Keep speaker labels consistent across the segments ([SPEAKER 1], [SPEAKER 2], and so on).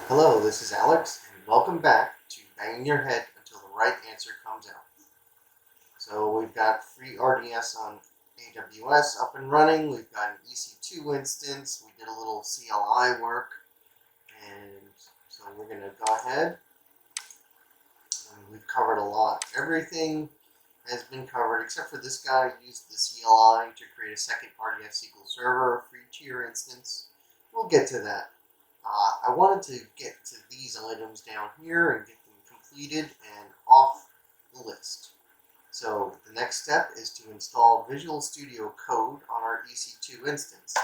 [SPEAKER 1] Hello, this is Alex, and welcome back to Banging Your Head Until the Right Answer Comes Out. So we've got free RDS on AWS up and running. We've got an EC2 instance. We did a little CLI work, and so we're going to go ahead. And we've covered a lot. Everything has been covered except for this guy used the CLI to create a second RDS SQL Server free tier instance. We'll get to that. I wanted to get to these items down here and get them completed and off the list. So the next step is to install Visual Studio Code on our EC2 instance.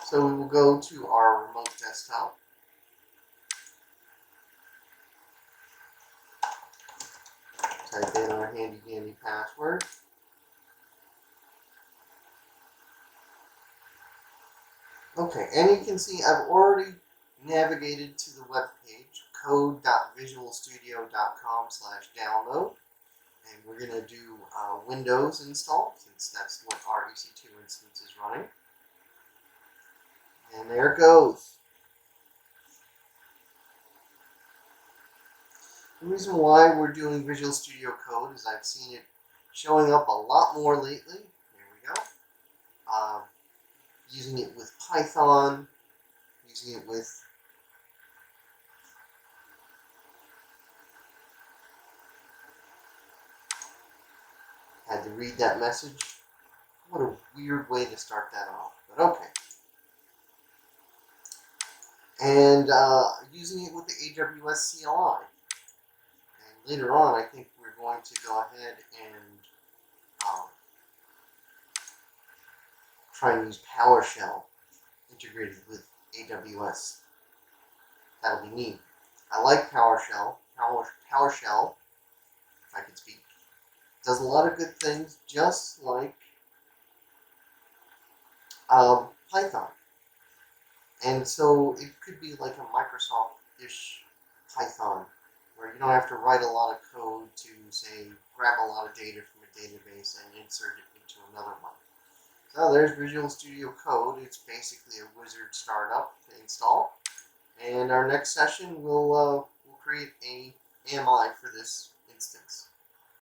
[SPEAKER 1] So we will go to our remote desktop. Type in our handy dandy password. Okay, and you can see I've already navigated to the web page, code.visualstudio.com/download, and we're going to do Windows install, since that's what our EC2 instance is running. And there it goes. The reason why we're doing Visual Studio Code is I've seen it showing up a lot more lately. There we go. Using it with Python, using it with had to read that message. What a weird way to start that off, but okay. And using it with the AWS CLI. And later on, I think we're going to go ahead and try and use PowerShell integrated with AWS. That'll be neat. I like PowerShell. PowerShell, if I could speak, does a lot of good things, just like Python. And so it could be like a Microsoft-ish Python, where you don't have to write a lot of code to, say, grab a lot of data from a database and insert it into another one. So there's Visual Studio Code. It's basically a wizard startup to install. And our next session, we'll create a AMI for this instance.